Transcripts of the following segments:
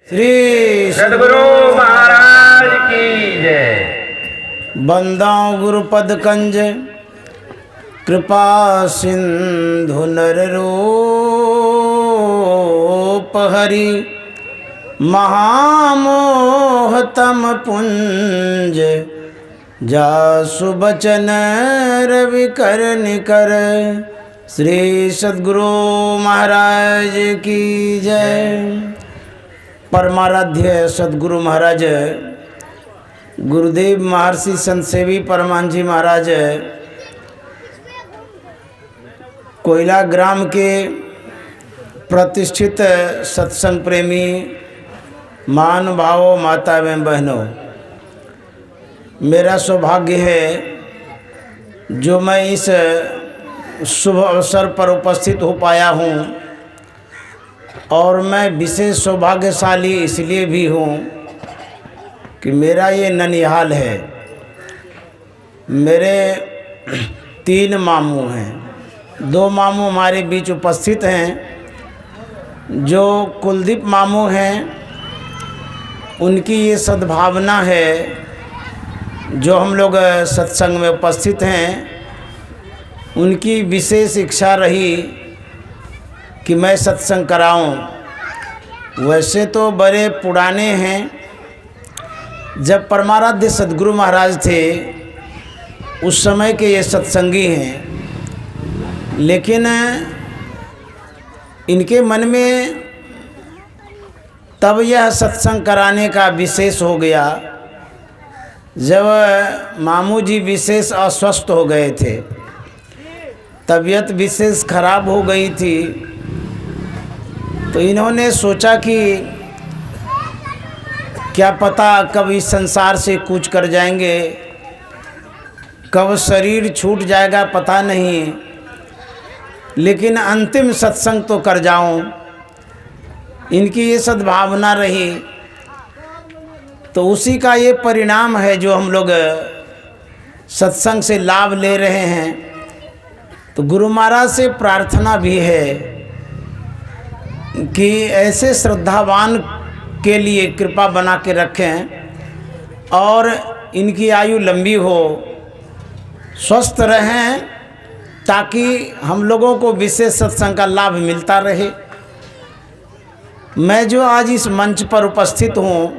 श्री सद्गुरु महाराज की जय। बंदाओं गुरुपद कंज कृपा सिंधु नर रूप हरि महामोहतम पुंज जासु बचन रवि कर निकर। श्री सद्गुरु महाराज की जय। परमाराध्य सद्गुरु महाराज गुरुदेव महर्षि संत सेवी परमान जी महाराज कोयला ग्राम के प्रतिष्ठित सत्संग प्रेमी महानुभावों, माता एवं बहनों, मेरा सौभाग्य है जो मैं इस शुभ अवसर पर उपस्थित हो पाया हूँ। और मैं विशेष सौभाग्यशाली इसलिए भी हूँ कि मेरा ये ननिहाल है। मेरे 3 मामू हैं। 2 मामू हमारे बीच उपस्थित हैं। जो कुलदीप मामू हैं, उनकी ये सद्भावना है जो हम लोग सत्संग में उपस्थित हैं। उनकी विशेष इच्छा रही कि मैं सत्संग कराऊं। वैसे तो बड़े पुराने हैं, जब परमाराध्य सद्गुरु महाराज थे उस समय के ये सत्संगी हैं। लेकिन इनके मन में तब यह सत्संग कराने का विशेष हो गया जब मामू जी विशेष अस्वस्थ हो गए थे। तबीयत विशेष खराब हो गई थी, तो इन्होंने सोचा कि क्या पता कब इस संसार से कूच कर जाएंगे, कब शरीर छूट जाएगा पता नहीं, लेकिन अंतिम सत्संग तो कर जाऊं। इनकी ये सद्भावना रही, तो उसी का ये परिणाम है जो हम लोग सत्संग से लाभ ले रहे हैं। तो गुरु महाराज से प्रार्थना भी है कि ऐसे श्रद्धावान के लिए कृपा बना के रखें और इनकी आयु लंबी हो, स्वस्थ रहें, ताकि हम लोगों को विशेष सत्संग का लाभ मिलता रहे। मैं जो आज इस मंच पर उपस्थित हूँ,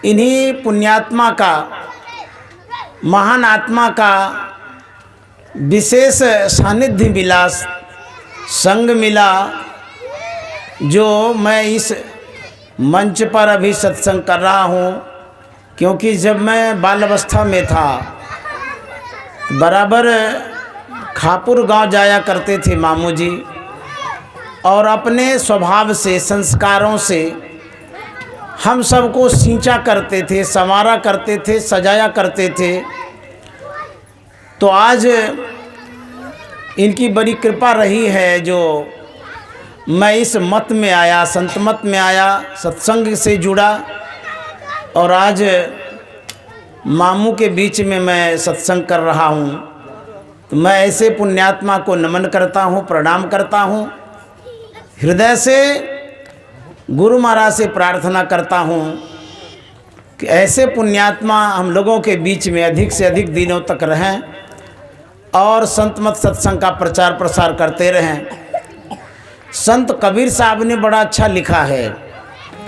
इन्हीं पुण्यात्मा का, महान आत्मा का विशेष सानिध्य मिला, संग मिला, जो मैं इस मंच पर अभी सत्संग कर रहा हूँ। क्योंकि जब मैं बाल अवस्था में था, बराबर खापुर गांव जाया करते थे मामू जी, और अपने स्वभाव से, संस्कारों से हम सबको सींचा करते थे, संवारा करते थे, सजाया करते थे। तो आज इनकी बड़ी कृपा रही है जो मैं इस मत में आया, संत मत में आया, सत्संग से जुड़ा, और आज मामू के बीच में मैं सत्संग कर रहा हूँ। तो मैं ऐसे पुण्यात्मा को नमन करता हूँ, प्रणाम करता हूँ। हृदय से गुरु महाराज से प्रार्थना करता हूँ कि ऐसे पुण्यात्मा हम लोगों के बीच में अधिक से अधिक दिनों तक रहें और संत मत सत्संग का प्रचार प्रसार करते रहें। संत कबीर साहब ने बड़ा अच्छा लिखा है,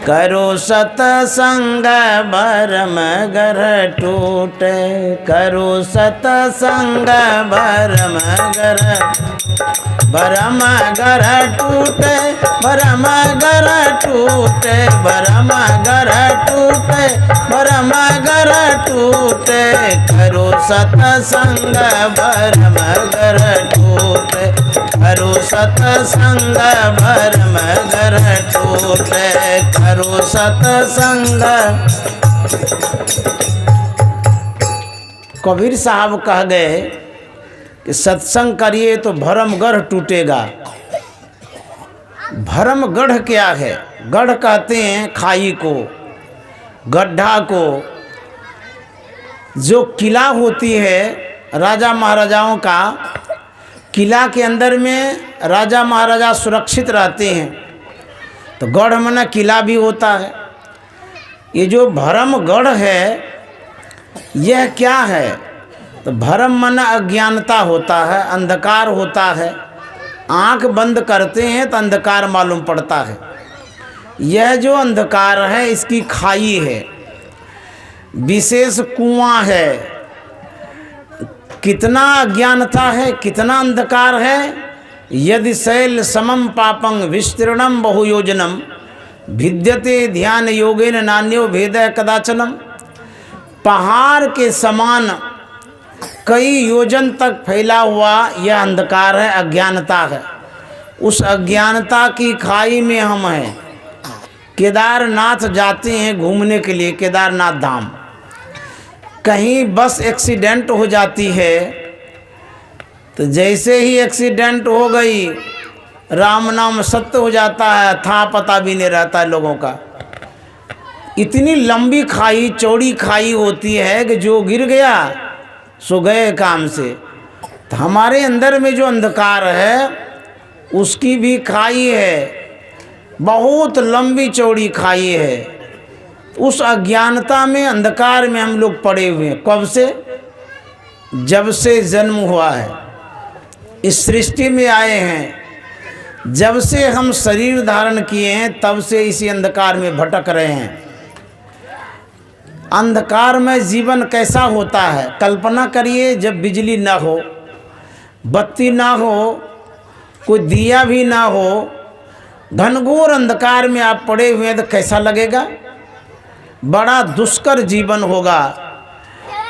करो सतसंग भरम घर टूटे, करो सतसंग भरम घर, भरम घर टूटे, भरम घर टूटे, भरम घर टूटे, भरम घर टूटे, करो सतसंग भरम घर टूटे, करो सतसंग भरम घर टूटे, करो सतसंग। कबीर साहब कह गए कि सत्संग करिए तो भरमगढ़ टूटेगा। भरमगढ़ क्या है? गढ़ कहते हैं खाई को, गड्ढा को। जो किला होती है राजा महाराजाओं का, किला के अंदर में राजा महाराजा सुरक्षित रहते हैं। तो गढ़ मना किला भी होता है। ये जो भरमगढ़ है यह क्या है? तो भरम मना अज्ञानता होता है, अंधकार होता है। आँख बंद करते हैं तो अंधकार मालूम पड़ता है। यह जो अंधकार है इसकी खाई है, विशेष कुआं है। कितना अज्ञानता है, कितना अंधकार है। यदि शैल समम पापं विस्तीर्णम बहुयोजनम भिद्यते ध्यान योगेन नान्यो भेद कदाचनम। पहाड़ के समान कई योजन तक फैला हुआ यह अंधकार है, अज्ञानता है। उस अज्ञानता की खाई में हम हैं। केदारनाथ जाते हैं घूमने के लिए, केदारनाथ धाम। कहीं बस एक्सीडेंट हो जाती है तो जैसे ही एक्सीडेंट हो गई राम नाम सत्य हो जाता है, था पता भी नहीं रहता है लोगों का। इतनी लंबी खाई, चौड़ी खाई होती है कि जो गिर गया सो गए काम से। तो हमारे अंदर में जो अंधकार है उसकी भी खाई है, बहुत लंबी चौड़ी खाई है। उस अज्ञानता में, अंधकार में हम लोग पड़े हुए हैं। कब से? जब से जन्म हुआ है, इस सृष्टि में आए हैं। जब से हम शरीर धारण किए हैं तब से इसी अंधकार में भटक रहे हैं। अंधकार में जीवन कैसा होता है? कल्पना करिए, जब बिजली ना हो, बत्ती ना हो, कोई दिया भी ना हो, घनघोर अंधकार में आप पड़े हुए हैं तो कैसा लगेगा? बड़ा दुष्कर जीवन होगा,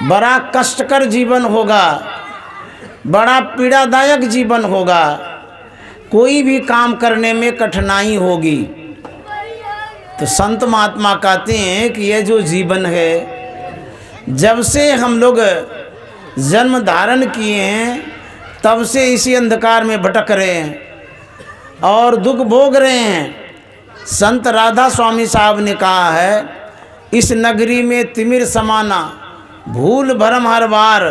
बड़ा कष्टकर जीवन होगा, बड़ा पीड़ादायक जीवन होगा। कोई भी काम करने में कठिनाई होगी। तो संत महात्मा कहते हैं कि यह जो जीवन है, जब से हम लोग जन्म धारण किए हैं तब से इसी अंधकार में भटक रहे हैं और दुख भोग रहे हैं। संत राधा स्वामी साहब ने कहा है, इस नगरी में तिमिर समाना, भूल भरम हर बार,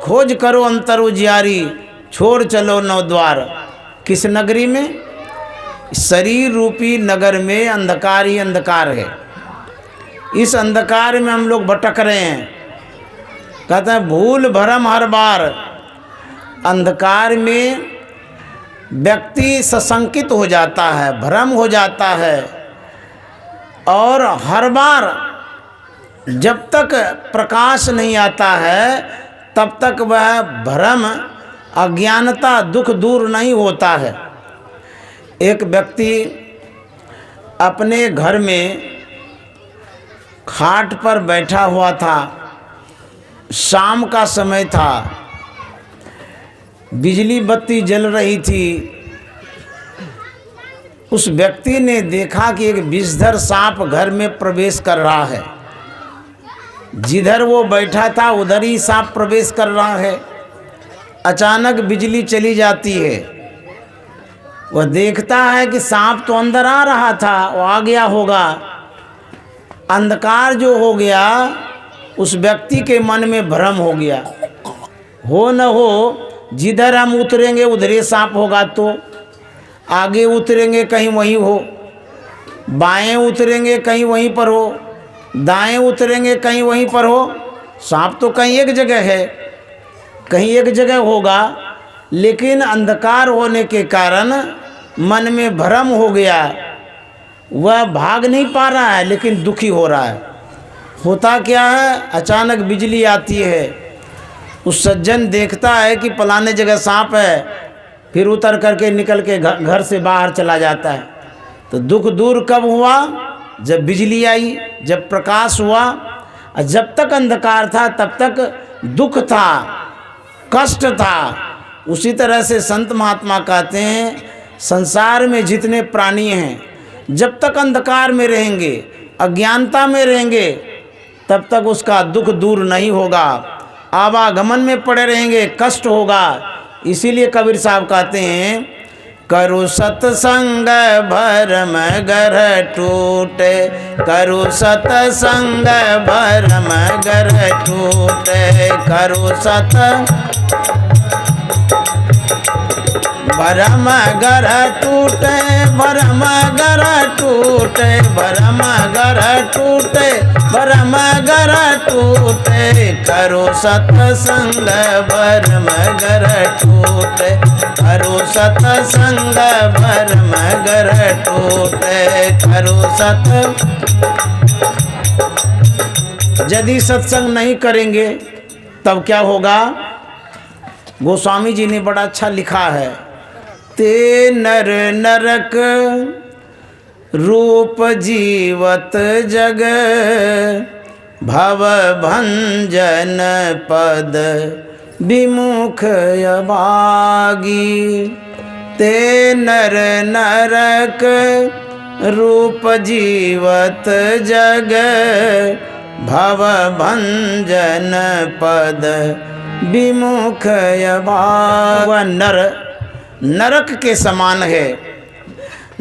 खोज करो अंतर उजियारी, छोड़ चलो नौ द्वार। किस नगरी में? शरीर रूपी नगर में अंधकार ही अंधकार है। इस अंधकार में हम लोग भटक रहे हैं। कहते हैं भूल भरम हर बार। अंधकार में व्यक्ति सशंकित हो जाता है, भ्रम हो जाता है, और हर बार जब तक प्रकाश नहीं आता है तब तक वह भ्रम, अज्ञानता, दुख दूर नहीं होता है। एक व्यक्ति अपने घर में खाट पर बैठा हुआ था। शाम का समय था, बिजली बत्ती जल रही थी। उस व्यक्ति ने देखा कि एक विषधर सांप घर में प्रवेश कर रहा है। जिधर वो बैठा था उधर ही सांप प्रवेश कर रहा है। अचानक बिजली चली जाती है। वह देखता है कि सांप तो अंदर आ रहा था, वो आ गया होगा। अंधकार जो हो गया, उस व्यक्ति के मन में भ्रम हो गया। हो न हो, जिधर हम उतरेंगे उधर ही सांप होगा, तो आगे उतरेंगे कहीं वहीं हो, बाएं उतरेंगे कहीं वहीं पर हो, दाएं उतरेंगे कहीं वहीं पर हो। सांप तो कहीं एक जगह है, कहीं एक जगह होगा। लेकिन अंधकार होने के कारण मन में भ्रम हो गया। वह भाग नहीं पा रहा है लेकिन दुखी हो रहा है। होता क्या है, अचानक बिजली आती है। उस सज्जन देखता है कि फलाने जगह सांप है, फिर उतर करके निकल के घर से बाहर चला जाता है। तो दुख दूर कब हुआ? जब बिजली आई, जब प्रकाश हुआ। और जब तक अंधकार था तब तक दुख था, कष्ट था। उसी तरह से संत महात्मा कहते हैं, संसार में जितने प्राणी हैं, जब तक अंधकार में रहेंगे, अज्ञानता में रहेंगे, तब तक उसका दुख दूर नहीं होगा। आवागमन में पड़े रहेंगे, कष्ट होगा। इसीलिए कबीर साहब कहते हैं, करु सत्संग भरम घर टूटे, करु सत्संग भरम घर टूटे, करु सत भरम गर टूटे, भरम गर टूटे, भरम गर टूटे, भरम गर टूटे, करो सत्संग भरम गर टूटे, करो सत्संग भरम गर टूटे, करो यदि सत्संग नहीं करेंगे तब क्या होगा? गोस्वामी जी ने बड़ा अच्छा लिखा है, ते नर नरक रूप जीवत जग, भव भंजन पद विमुख अभागी। ते नर नरक रूप जीवत जग, भव भंजन पद विमुख अभाग। नरक के समान है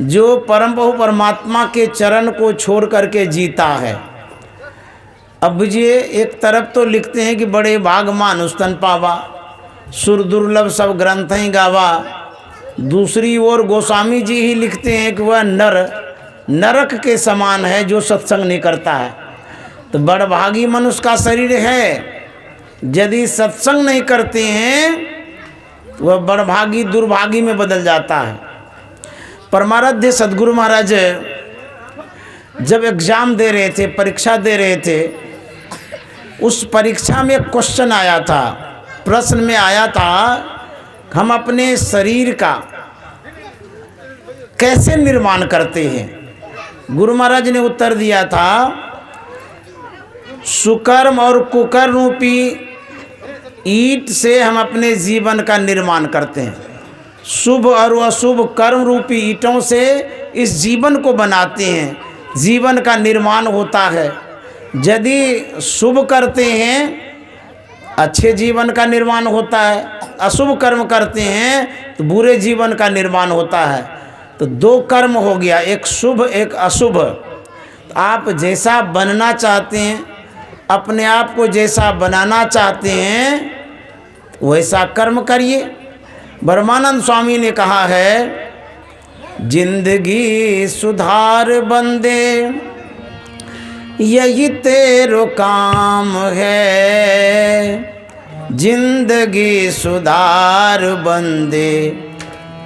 जो परम प्रभु परमात्मा के चरण को छोड़ करके जीता है। अब ये एक तरफ तो लिखते हैं कि बड़े भाग मानुस्तन पावा, सुर दुर्लभ सब ग्रंथ ही गावा। दूसरी ओर गोस्वामी जी ही लिखते हैं कि वह नरक के समान है जो सत्संग नहीं करता है। तो बड़भागी मनुष्य का शरीर है, यदि सत्संग नहीं करते हैं वह बड़भागी दुर्भागी में बदल जाता है। परमाराध्य सद्गुरु महाराज जब एग्जाम दे रहे थे, परीक्षा दे रहे थे, उस परीक्षा में क्वेश्चन आया था, प्रश्न में आया था, हम अपने शरीर का कैसे निर्माण करते हैं? गुरु महाराज ने उत्तर दिया था, सुकर्म और कुकर्म रूपी ईंट से हम अपने जीवन का निर्माण करते हैं। शुभ और अशुभ कर्म रूपी ईंटों से इस जीवन को बनाते हैं, जीवन का निर्माण होता है। यदि शुभ करते हैं अच्छे जीवन का निर्माण होता है, अशुभ कर्म करते हैं तो बुरे जीवन का निर्माण होता है। तो दो कर्म हो गया, एक शुभ एक अशुभ। आप जैसा बनना चाहते हैं, अपने आप को जैसा बनाना चाहते हैं वैसा कर्म करिए। ब्रह्मानंद स्वामी ने कहा है, जिंदगी सुधार बंदे यही तेरो काम है, जिंदगी सुधार बंदे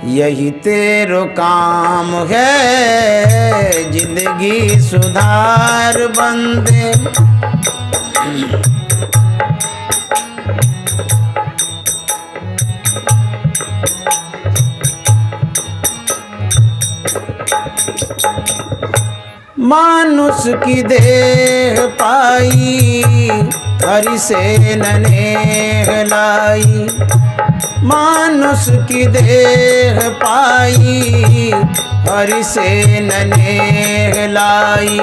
यही तेरो काम है, जिंदगी सुधार बंदे। मानुष की देह पाई हरि से नेह लाई, मानुष की देह पाई हरि से नेह लाई,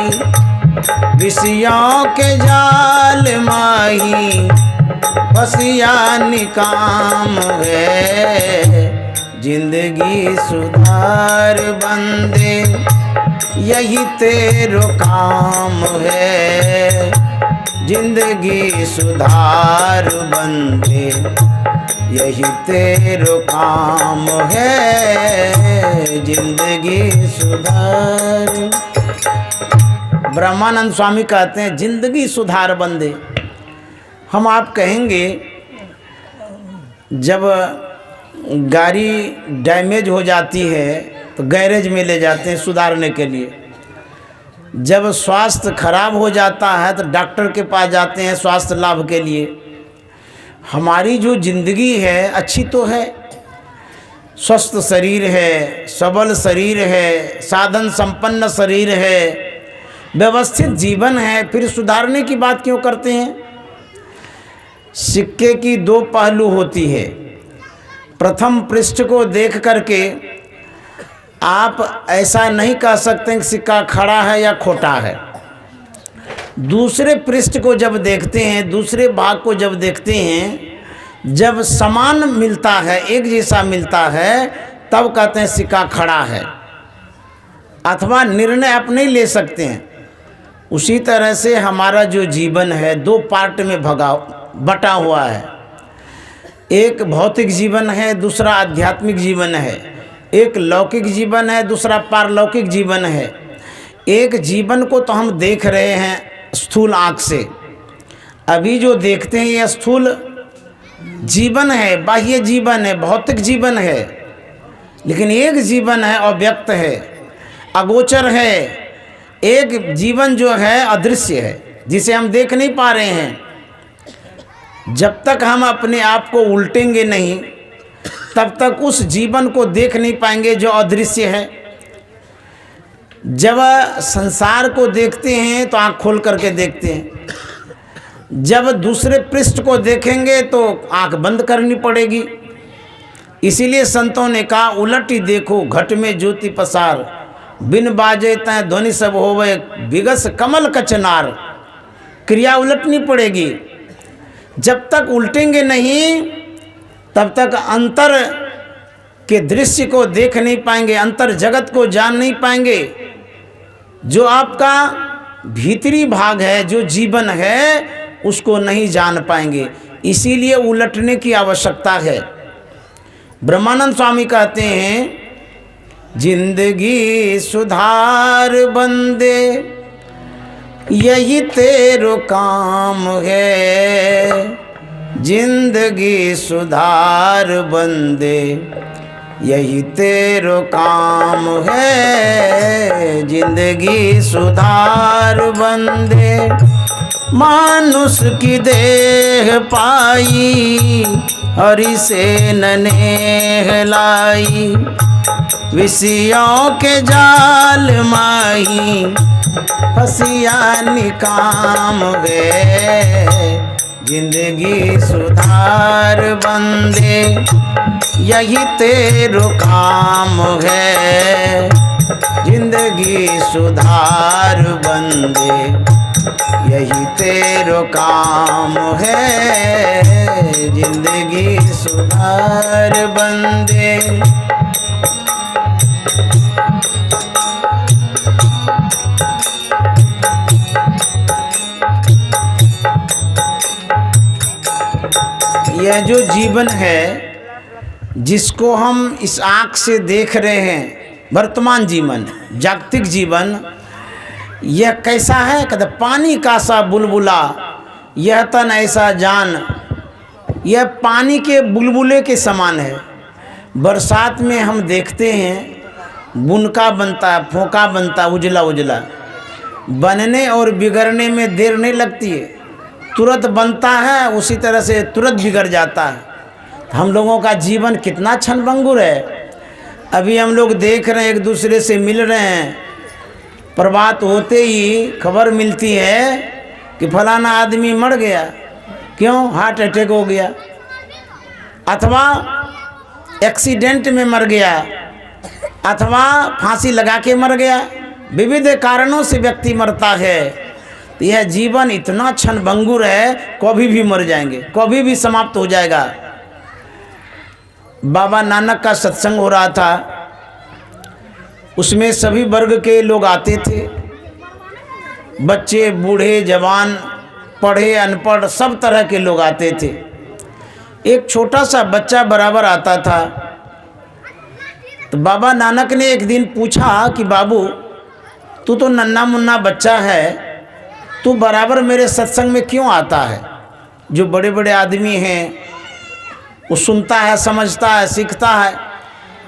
विषयों के जाल माही फसिया निकाम है, जिंदगी सुधार बंदे यही तेरो काम है, जिंदगी सुधार बंदे यही तेरो काम है, जिंदगी सुधार। ब्रह्मानंद स्वामी कहते हैं, जिंदगी सुधार बंदे। हम आप कहेंगे जब गाड़ी डैमेज हो जाती है तो गैरेज में ले जाते हैं सुधारने के लिए, जब स्वास्थ्य खराब हो जाता है तो डॉक्टर के पास जाते हैं स्वास्थ्य लाभ के लिए। हमारी जो जिंदगी है अच्छी तो है, स्वस्थ शरीर है, सबल शरीर है, साधन संपन्न शरीर है, व्यवस्थित जीवन है, फिर सुधारने की बात क्यों करते हैं? सिक्के की दो पहलू होती है। प्रथम पृष्ठ को देख करके आप ऐसा नहीं कह सकते कि सिक्का खड़ा है या खोटा है। दूसरे पृष्ठ को जब देखते हैं, दूसरे भाग को जब देखते हैं, जब समान मिलता है, एक जैसा मिलता है, तब कहते हैं सिक्का खड़ा है, अथवा निर्णय आप नहीं ले सकते हैं। उसी तरह से हमारा जो जीवन है दो पार्ट में बटा हुआ है। एक भौतिक जीवन है, दूसरा आध्यात्मिक जीवन है। एक लौकिक जीवन है, दूसरा पारलौकिक जीवन है। एक जीवन को तो हम देख रहे हैं स्थूल आँख से, अभी जो देखते हैं यह स्थूल जीवन है, बाह्य जीवन है, भौतिक जीवन है। लेकिन एक जीवन है अव्यक्त है, अगोचर है। एक जीवन जो है अदृश्य है, जिसे हम देख नहीं पा रहे हैं। जब तक हम अपने आप को उल्टेंगे नहीं, तब तक उस जीवन को देख नहीं पाएंगे जो अदृश्य है। जब संसार को देखते हैं तो आँख खोल करके देखते हैं, जब दूसरे पृष्ठ को देखेंगे तो आँख बंद करनी पड़ेगी। इसीलिए संतों ने कहा, उलटी देखो घट में ज्योति पसार, बिन बाजे तय ध्वनि सब होवे, विगस कमल कचनार। क्रिया उलटनी पड़ेगी। जब तक उल्टेंगे नहीं, तब तक अंतर के दृश्य को देख नहीं पाएंगे, अंतर जगत को जान नहीं पाएंगे। जो आपका भीतरी भाग है, जो जीवन है, उसको नहीं जान पाएंगे। इसीलिए उलटने की आवश्यकता है। ब्रह्मानंद स्वामी कहते हैं, जिंदगी सुधार बंदे यही तेरो काम है, जिंदगी सुधार बंदे यही तेरो काम है, जिंदगी सुधार बंदे। मानुष की देह पाई, हरि से ननेह लाई, विषयों के जाल माही, फसिया निकाम गए, जिंदगी सुधार बंदे यही तेरो काम है, जिंदगी सुधार बंदे यही तेरो काम है, जिंदगी सुधार बंदे। यह जो जीवन है, जिसको हम इस आँख से देख रहे हैं, वर्तमान जीवन, जागतिक जीवन, यह कैसा है? कहते पानी का सा बुलबुला, यह तन ऐसा जान। यह पानी के बुलबुले के समान है। बरसात में हम देखते हैं बुनका बनता है, फोका बनता है, उजला उजला। बनने और बिगड़ने में देर नहीं लगती है, तुरंत बनता है, उसी तरह से तुरंत बिगड़ जाता है। हम लोगों का जीवन कितना क्षणभंगुर है। अभी हम लोग देख रहे हैं, एक दूसरे से मिल रहे हैं, प्रभात होते ही खबर मिलती है कि फलाना आदमी मर गया। क्यों? हार्ट अटैक हो गया, अथवा एक्सीडेंट में मर गया, अथवा फांसी लगा के मर गया। विविध कारणों से व्यक्ति मरता है। तो यह जीवन इतना क्षणभंगुर है, कभी भी मर जाएंगे, कभी भी समाप्त हो जाएगा। बाबा नानक का सत्संग हो रहा था, उसमें सभी वर्ग के लोग आते थे, बच्चे, बूढ़े, जवान, पढ़े, अनपढ़, सब तरह के लोग आते थे। एक छोटा सा बच्चा बराबर आता था। तो बाबा नानक ने एक दिन पूछा कि बाबू, तू तो नन्हा मुन्ना बच्चा है, तू बराबर मेरे सत्संग में क्यों आता है? जो बड़े बड़े आदमी हैं वो सुनता है, समझता है, सीखता है,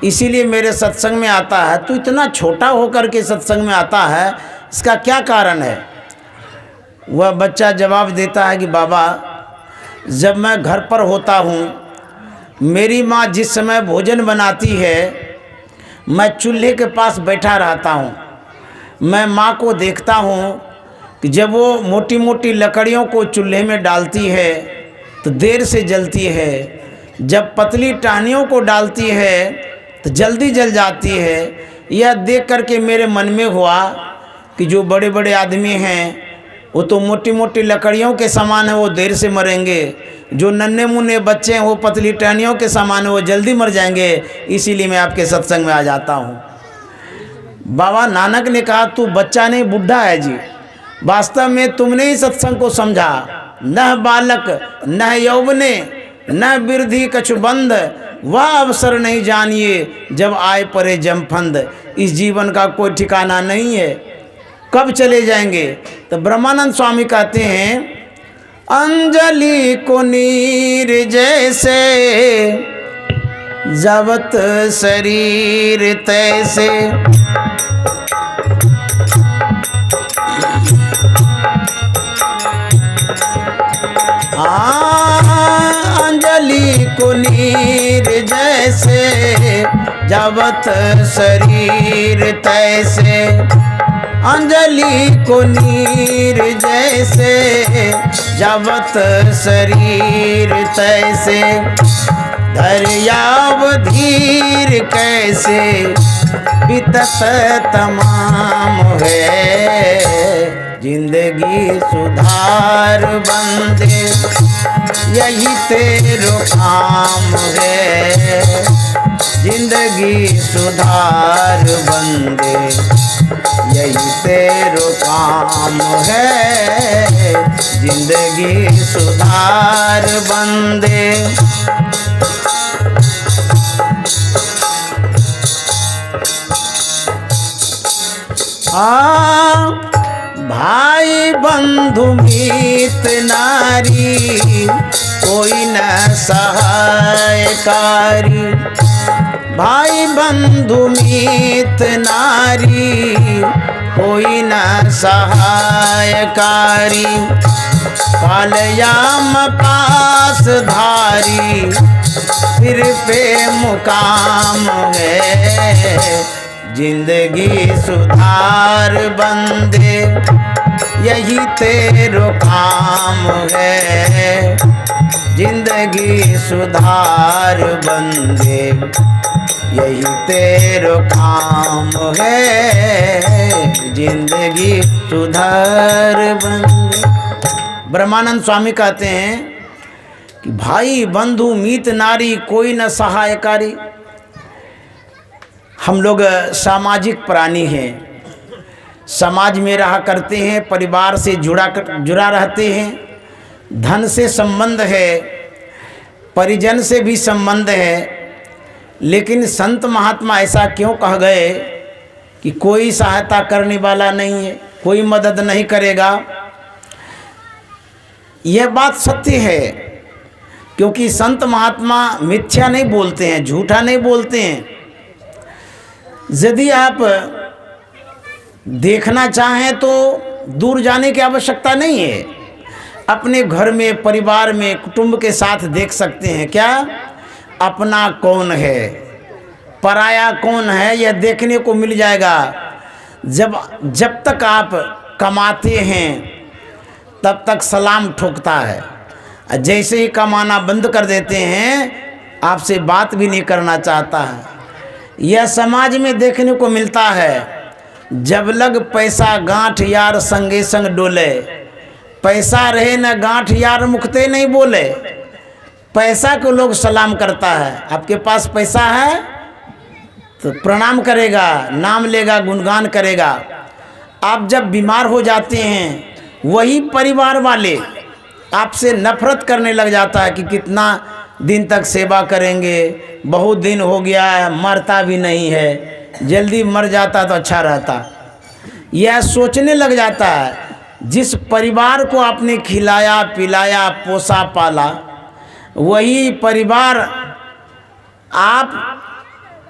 इसीलिए मेरे सत्संग में आता है। तू इतना छोटा होकर के सत्संग में आता है, इसका क्या कारण है? वह बच्चा जवाब देता है कि बाबा, जब मैं घर पर होता हूँ, मेरी माँ जिस समय भोजन बनाती है, मैं चूल्हे के पास बैठा रहता हूँ। मैं माँ को देखता हूँ कि जब वो मोटी मोटी लकड़ियों को चूल्हे में डालती है तो देर से जलती है, जब पतली टहनियों को डालती है तो जल्दी जल जाती है। यह देख करके मेरे मन में हुआ कि जो बड़े बड़े आदमी हैं वो तो मोटी मोटी लकड़ियों के समान है, वो देर से मरेंगे। जो नन्हे मुन्ने बच्चे हैं वो पतली टहनियों के समान है, वो जल्दी मर जाएंगे। इसीलिए मैं आपके सत्संग में आ जाता हूँ। बाबा नानक ने कहा, तू बच्चा नहीं, बुढ़ा है जी। वास्तव में तुमने ही सत्संग को समझा। न बालक न यौवने न वृद्धि कछु बंद, वह अवसर नहीं जानिए जब आए परे जमफंद। इस जीवन का कोई ठिकाना नहीं है, कब चले जाएंगे। तो ब्रह्मानंद स्वामी कहते हैं, अंजलि को नीर जैसे जबत शरीर तैसे, अंजलि को नीर जैसे जबत शरीर तैसे, अंजलि को नीर जैसे जबत शरीर तैसे, दरियाव धीर कैसे बितत तमाम है, जिंदगी सुधार बंदे यही तेरो काम है, जिंदगी सुधार बंदे यही तेरो काम है, जिंदगी सुधार बंदे। भाई बंधु मीत नारी कोई न सहायकारी, भाई बंधु मीत नारी कोई न सहायकारी, पालयाम पास धारी सिर पे मुकाम है, जिंदगी सुधार बंदे यही तेरो काम है, जिंदगी सुधार बंदे यही तेरो काम है, जिंदगी सुधार बंदे। ब्रह्मानंद स्वामी कहते हैं कि भाई बंधु मीत नारी कोई न सहायकारी। हम लोग सामाजिक प्राणी हैं, समाज में रहा करते हैं, परिवार से जुड़ा रहते हैं, धन से संबंध है, परिजन से भी संबंध है। लेकिन संत महात्मा ऐसा क्यों कह गए कि कोई सहायता करने वाला नहीं है, कोई मदद नहीं करेगा। यह बात सत्य है, क्योंकि संत महात्मा मिथ्या नहीं बोलते हैं, झूठा नहीं बोलते हैं। यदि आप देखना चाहें तो दूर जाने की आवश्यकता नहीं है, अपने घर में, परिवार में, कुटुंब के साथ देख सकते हैं। क्या अपना कौन है, पराया कौन है, यह देखने को मिल जाएगा। जब तक आप कमाते हैं तब तक सलाम ठोकता है, जैसे ही कमाना बंद कर देते हैं आपसे बात भी नहीं करना चाहता है। यह समाज में देखने को मिलता है। जब लग पैसा गांठ यार संगे संग डोले, पैसा रहे न गांठ यार मुखते नहीं बोले। पैसा को लोग सलाम करता है, आपके पास पैसा है तो प्रणाम करेगा, नाम लेगा, गुणगान करेगा। आप जब बीमार हो जाते हैं वही परिवार वाले आपसे नफरत करने लग जाता है कि कितना दिन तक सेवा करेंगे, बहुत दिन हो गया है, मरता भी नहीं है, जल्दी मर जाता तो अच्छा रहता। यह सोचने लग जाता है। जिस परिवार को आपने खिलाया पिलाया पोसा पाला, वही परिवार आप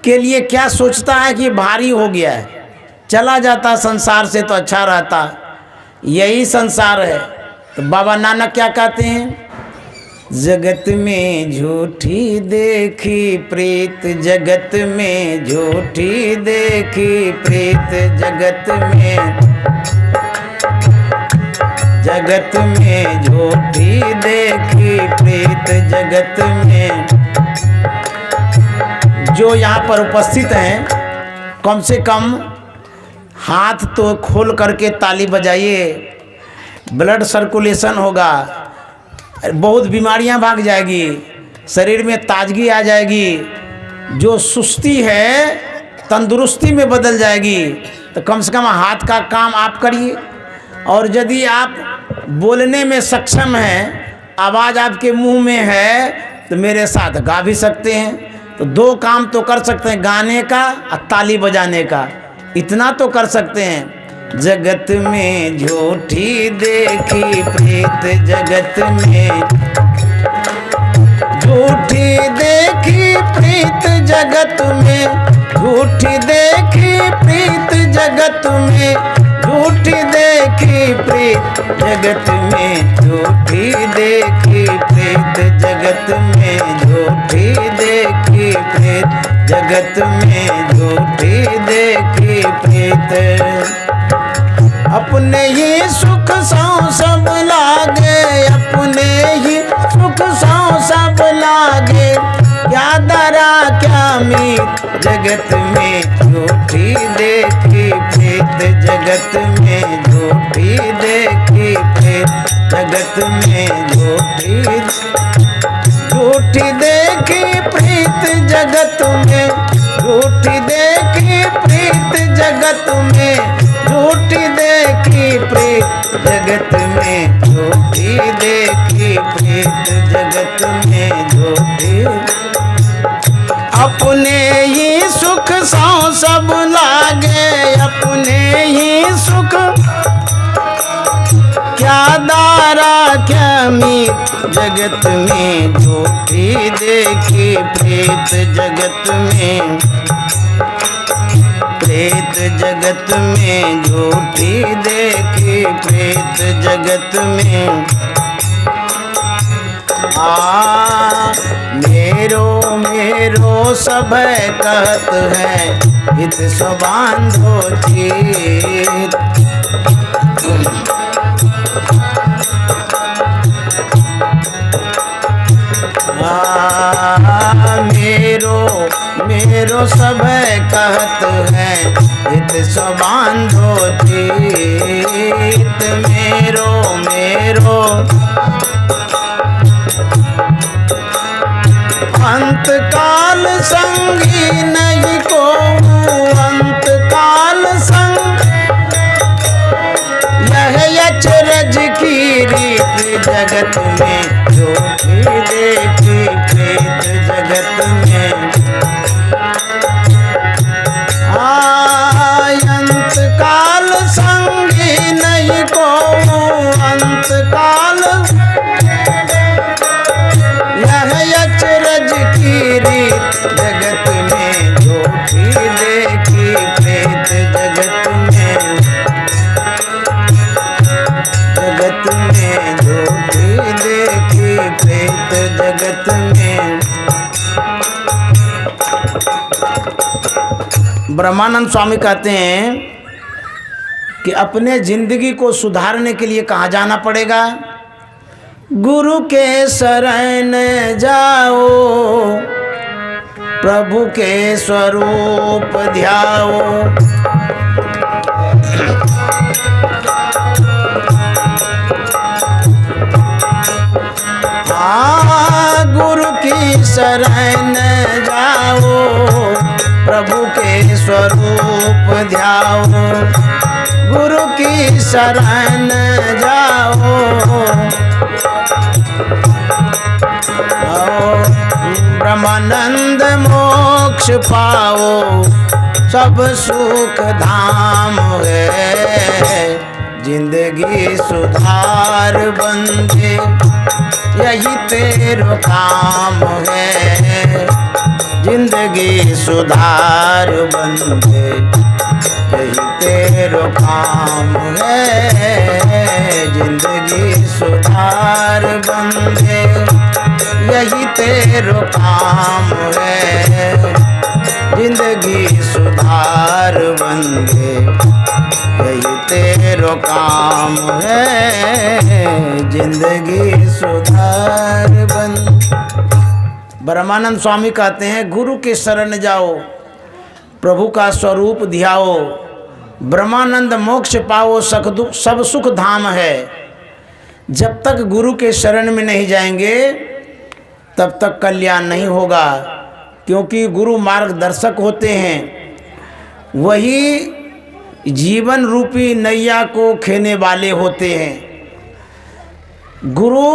के लिए क्या सोचता है कि भारी हो गया है, चला जाता संसार से तो अच्छा रहता। यही संसार है। तो बाबा नानक क्या कहते हैं, जगत में झूठी देखी प्रीत, जगत में झूठी देखी प्रीत, जगत में झूठी देखी प्रीत, जगत में। जो यहाँ पर उपस्थित हैं, कम से कम हाथ तो खोल करके ताली बजाइए, ब्लड सर्कुलेशन होगा, बहुत बीमारियां भाग जाएगी, शरीर में ताजगी आ जाएगी, जो सुस्ती है तंदुरुस्ती में बदल जाएगी। तो कम से कम हाथ का काम आप करिए। और यदि आप बोलने में सक्षम हैं, आवाज़ आपके मुंह में है, तो मेरे साथ गा भी सकते हैं। तो दो काम तो कर सकते हैं, गाने का और ताली बजाने का, इतना तो कर सकते हैं। जगत में झूठी देखी प्रीत, जगत में झूठी देखी प्रीत, जगत में झूठी देखी प्रीत, जगत में झूठी देखी प्रीत, जगत में झूठी देखी प्रीत, जगत में झूठी देखी प्रीत, जगत में झूठी देखी प्रीत। अपने ही सुख सौ सब लागे, अपने ही सुख सौ सब लागे, क्या दरा क्या मीत, जगत में झूठी देखी प्रीत, जगत में झूठी देखी प्रीत, जगत में झूठी झूठी देखी प्रीत, जगत में झूठी देखी प्रीत, जगत में झूठी देखी प्रीत, जगत में झूठी देखी प्रीत, जगत में झूठी। अपने ही सुख सौ सब लागे, अपने ही सुख क्या दारा क्या मीत, जगत में झूठी देखी प्रीत, जगत में प्रीत, जगत में झूठी देखी प्रीत, जगत में। मेरो मेरो सब कहत है, हित सो बांधो चित। मेरो मेरो सब कहत है, हित सो बांधो चित। मेरो मेरो अंत काल संगी नहीं को, अंत काल संग यह अचरज की रीत, जगत में झूठी देखी प्रीत, जगत में। अंत काल संगी नहीं को, अंत काल यह अचरज की रीत, जगत में झूठी देखी प्रीत, जगत में। जगत में झूठी देखी प्रीत, जगत में। ब्रह्मानंद स्वामी कहते हैं कि अपने जिंदगी को सुधारने के लिए कहाँ जाना पड़ेगा? गुरु के शरण जाओ, प्रभु के स्वरूप ध्याओ। गुरु की शरण जाओ, प्रभु के स्वरूप ध्याओ। गुरु की शरण जाओ, ब्रह्मानंद मोक्ष पाओ, सब सुख धाम है। जिंदगी सुधार बंदे, यही तेरो काम है। जिंदगी सुधार बंदे, यही तेरो काम है। जिंदगी सुधार बंदे, यही तेरो काम है। जिंदगी सुधार बंदे, यही तेरो काम है। जिंदगी सुधार बंदे। ब्रह्मानंद स्वामी कहते हैं, गुरु के शरण जाओ, प्रभु का स्वरूप ध्याओ, ब्रह्मानंद मोक्ष पाओ, सब सुख धाम है। जब तक गुरु के शरण में नहीं जाएंगे तब तक कल्याण नहीं होगा, क्योंकि गुरु मार्गदर्शक होते हैं। वही जीवन रूपी नैया को खेने वाले होते हैं। गुरु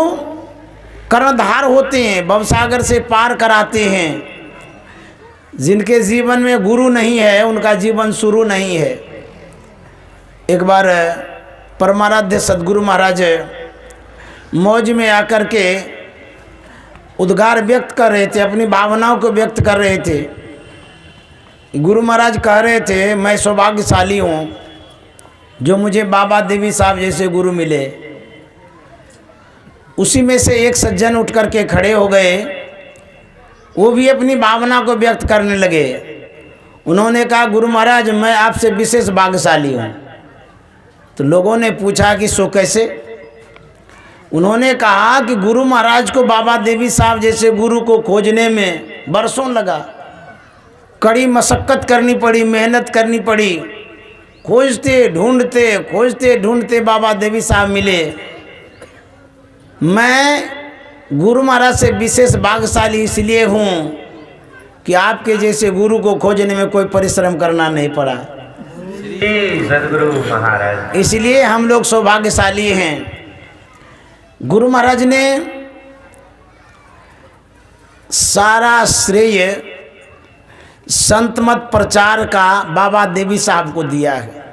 कर्णधार होते हैं, भवसागर से पार कराते हैं। जिनके जीवन में गुरु नहीं है उनका जीवन शुरू नहीं है। एक बार परमाराध्य सद्गुरु महाराज मौज में आकर के उद्गार व्यक्त कर रहे थे, अपनी भावनाओं को व्यक्त कर रहे थे। गुरु महाराज कह रहे थे, मैं सौभाग्यशाली हूँ जो मुझे बाबा देवी साहब जैसे गुरु मिले। उसी में से एक सज्जन उठ कर के खड़े हो गए, वो भी अपनी भावना को व्यक्त करने लगे। उन्होंने कहा, गुरु महाराज मैं आपसे विशेष भाग्यशाली हूँ। तो लोगों ने पूछा कि सो कैसे? उन्होंने कहा कि गुरु महाराज को बाबा देवी साहब जैसे गुरु को खोजने में बरसों लगा, कड़ी मशक्कत करनी पड़ी, मेहनत करनी पड़ी। खोजते ढूंढते बाबा देवी साहब मिले। मैं गुरु महाराज से विशेष भाग्यशाली इसलिए हूँ कि आपके जैसे गुरु को खोजने में कोई परिश्रम करना नहीं पड़ा। सद्गुरु महाराज, इसलिए हम लोग सौभाग्यशाली हैं। गुरु महाराज ने सारा श्रेय संत मत प्रचार का बाबा देवी साहब को दिया है।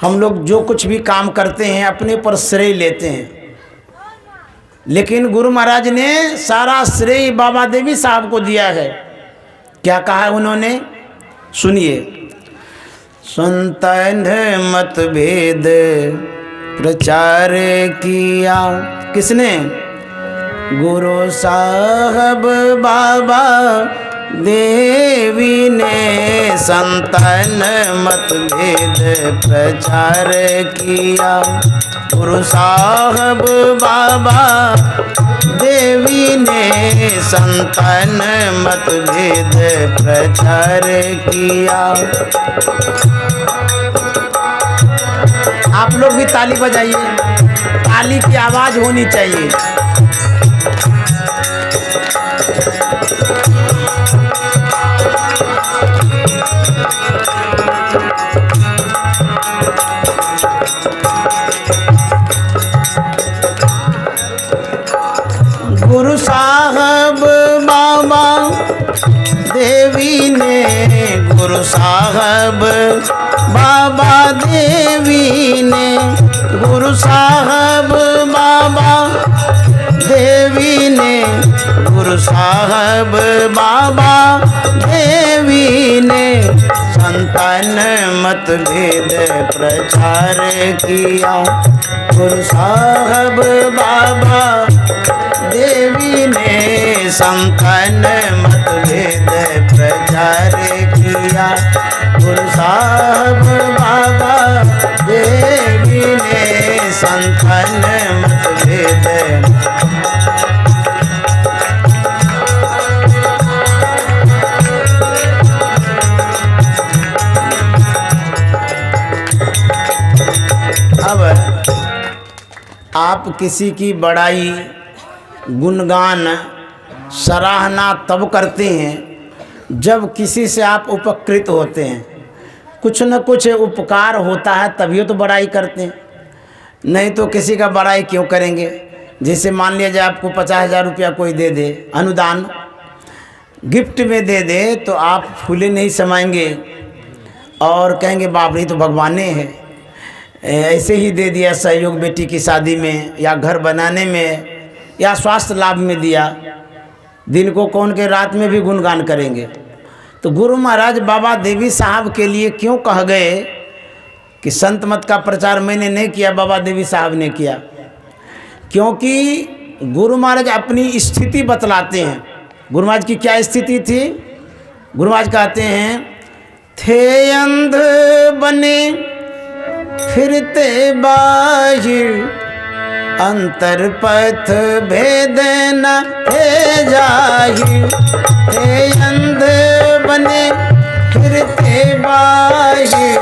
हम लोग जो कुछ भी काम करते हैं अपने पर श्रेय लेते हैं, लेकिन गुरु महाराज ने सारा श्रेय बाबा देवी साहब को दिया है। क्या कहा है उन्होंने, सुनिए। संतन मतभेद प्रचार किया, किसने? गुरु साहब बाबा देवी ने संतन मतभेद प्रचार किया। गुरु साहब बाबा देवी ने संतन मतभेद प्रचार किया। आप लोग भी ताली बजाइए, ताली की आवाज होनी चाहिए। गुरु साहब बाबा देवी ने, गुरु साहब बाबा देवी ने, गुरु साहब बाबा देवी ने, गुरु साहब बाबा देवी ने संतन मतभेद प्रचार किया। गुरु साहब बाबा देवी ने संतन मतभेद प्रचार किया। गुरु साहब बाबा देवी ने संतन मतभेद। अब आप किसी की बड़ाई, गुणगान, सराहना तब करते हैं जब किसी से आप उपकृत होते हैं। कुछ न कुछ उपकार होता है तभी तो बड़ाई करते हैं, नहीं तो किसी का बड़ाई क्यों करेंगे। जैसे मान लिया जाए आपको 50,000 रुपया कोई दे दे, अनुदान गिफ्ट में दे दे, तो आप फूले नहीं समाएंगे और कहेंगे बाप रे तो भगवाने हैं, ऐसे ही दे दिया सहयोग बेटी की शादी में या घर बनाने में या स्वास्थ्य लाभ में दिया। दिन को कौन के रात में भी गुणगान करेंगे। तो गुरु महाराज बाबा देवी साहब के लिए क्यों कह गए कि संत मत का प्रचार मैंने नहीं किया, बाबा देवी साहब ने किया? क्योंकि गुरु महाराज अपनी स्थिति बतलाते हैं। गुरु महाराज की क्या स्थिति थी? गुरु महाराज कहते हैं, थे अंध बने फिरते बाहिर, अंतर पथ भेद न थे जाहिर। थे अंध बने फिरते बाहिर,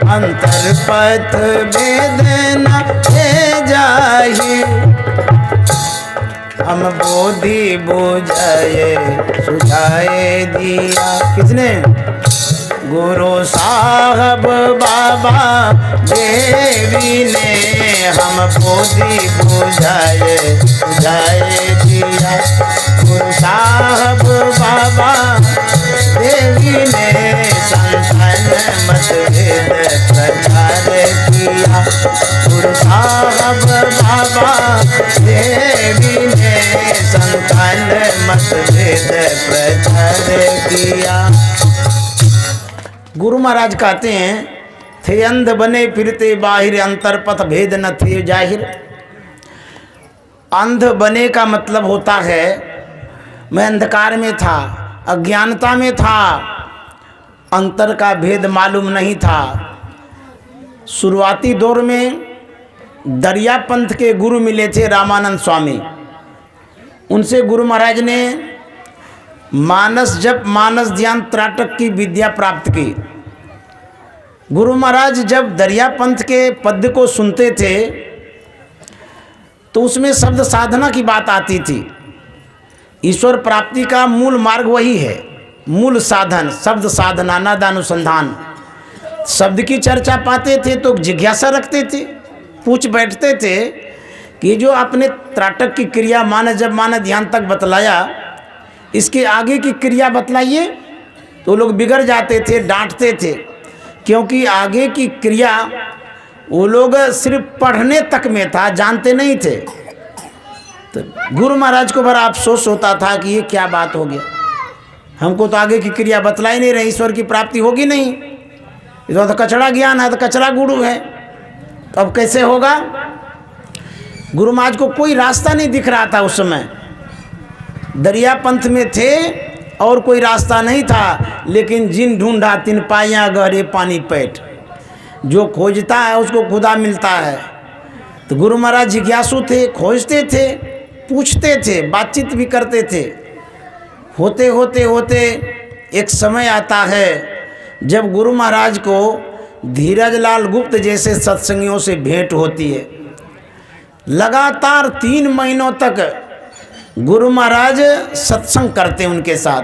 अंतर पथ भेद न थे जाहिर। हम बोधि बुझाए सुझाए दिया, किसने? गुरु साहब बाबा देवी ने हम हम बोधी बुझाए दिया। गुरु साहब बाबा देवी ने संतान मतभेद प्रचार किया। गुरु साहब बाबा देवी ने संतान मतभेद प्रचार किया। गुरु महाराज कहते हैं, थे अंध बने फिरते बाहिर, अंतर पथ भेद न थे जाहिर। अंध बने का मतलब होता है मैं अंधकार में था, अज्ञानता में था, अंतर का भेद मालूम नहीं था। शुरुआती दौर में दरिया पंथ के गुरु मिले थे रामानंद स्वामी। उनसे गुरु महाराज ने मानस जप, मानस ध्यान, त्राटक की विद्या प्राप्त की। गुरु महाराज जब दरिया पंथ के पद्य को सुनते थे तो उसमें शब्द साधना की बात आती थी। ईश्वर प्राप्ति का मूल मार्ग वही है, मूल साधन शब्द साधना, नादानुसंधान। शब्द की चर्चा पाते थे तो जिज्ञासा रखते थे, पूछ बैठते थे कि जो अपने त्राटक की क्रिया मानस जप मानस ध्यान तक बतलाया, इसके आगे की क्रिया बतलाइए। तो लोग बिगड़ जाते थे, डांटते थे, क्योंकि आगे की क्रिया वो लोग सिर्फ पढ़ने तक में था, जानते नहीं थे। तो गुरु महाराज को बड़ा अफसोस होता था कि ये क्या बात हो गया, हमको तो आगे की क्रिया बतलाई नहीं रही, ईश्वर की प्राप्ति होगी नहीं, ये तो कचड़ा ज्ञान है, तो कचड़ा गुरु है, तो अब कैसे होगा। गुरु महाराज को कोई रास्ता नहीं दिख रहा था उस समय। दरिया पंथ में थे और कोई रास्ता नहीं था, लेकिन जिन ढूंढा तिन पाया गहरे पानी पैठ। जो खोजता है उसको खुदा मिलता है। तो गुरु महाराज जिज्ञासु थे, खोजते थे, पूछते थे, बातचीत भी करते थे। होते होते होते एक समय आता है जब गुरु महाराज को धीरज लाल गुप्त जैसे सत्संगियों से भेंट होती है। लगातार 3 महीनों तक गुरु महाराज सत्संग करते उनके साथ,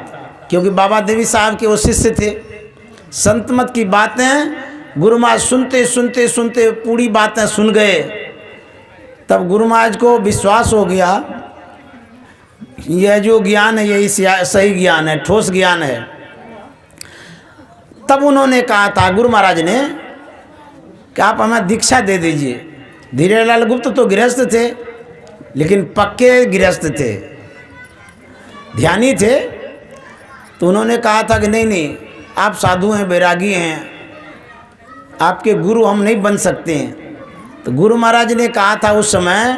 क्योंकि बाबा देवी साहब के वो शिष्य थे। संत मत की बातें गुरु महाराज सुनते सुनते सुनते पूरी बातें सुन गए। तब गुरु महाराज को विश्वास हो गया यह जो ज्ञान है यही सही ज्ञान है, ठोस ज्ञान है। तब उन्होंने कहा था गुरु महाराज ने कि आप हमें दीक्षा दे दीजिए। धीरेलाल गुप्त तो गृहस्थ थे, लेकिन पक्के गृहस्थ थे, ध्यानी थे। तो उन्होंने कहा था कि नहीं नहीं, आप साधु हैं, बैरागी हैं, आपके गुरु हम नहीं बन सकते हैं। तो गुरु महाराज ने कहा था उस समय,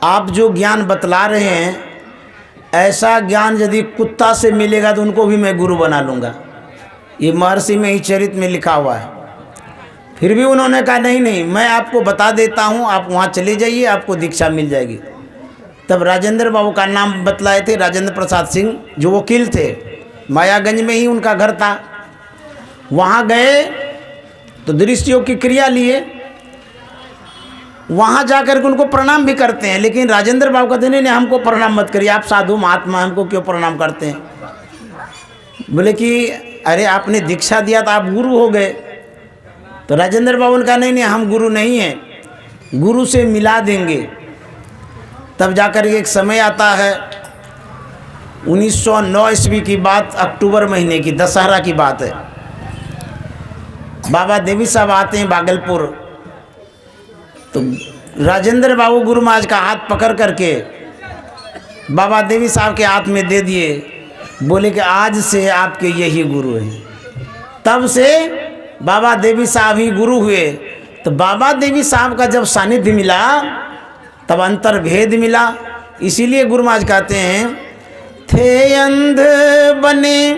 आप जो ज्ञान बतला रहे हैं ऐसा ज्ञान यदि कुत्ता से मिलेगा तो उनको भी मैं गुरु बना लूँगा। ये महर्षि में ही चरित में लिखा हुआ है। फिर भी उन्होंने कहा नहीं नहीं, मैं आपको बता देता हूँ, आप वहाँ चले जाइए, आपको दीक्षा मिल जाएगी। तब राजेंद्र बाबू का नाम बतलाए थे, राजेंद्र प्रसाद सिंह, जो वकील थे, मायागंज में ही उनका घर था। वहाँ गए तो दृष्टियों की क्रिया लिए, वहाँ जाकर के उनको प्रणाम भी करते हैं। लेकिन राजेंद्र बाबू कहते नहीं नहीं, हमको प्रणाम मत करिए, आप साधु महात्मा, हमको क्यों प्रणाम करते हैं। बोले कि अरे आपने दीक्षा दिया तो आप गुरु हो गए। तो राजेंद्र बाबू ने कहा नहीं नहीं, हम गुरु नहीं हैं, गुरु से मिला देंगे। तब जाकर एक समय आता है 1909 ईस्वी की बात, अक्टूबर महीने की, दशहरा की बात है। बाबा देवी साहब आते हैं भागलपुर। तो राजेंद्र बाबू गुरु महाराज का हाथ पकड़ करके बाबा देवी साहब के हाथ में दे दिए। बोले कि आज से आपके यही गुरु हैं। तब से बाबा देवी साहब ही गुरु हुए। तो बाबा देवी साहब का जब सानिध्य मिला तब अंतर्भेद मिला। इसीलिए गुरु महाराज कहते हैं, थे अंध बने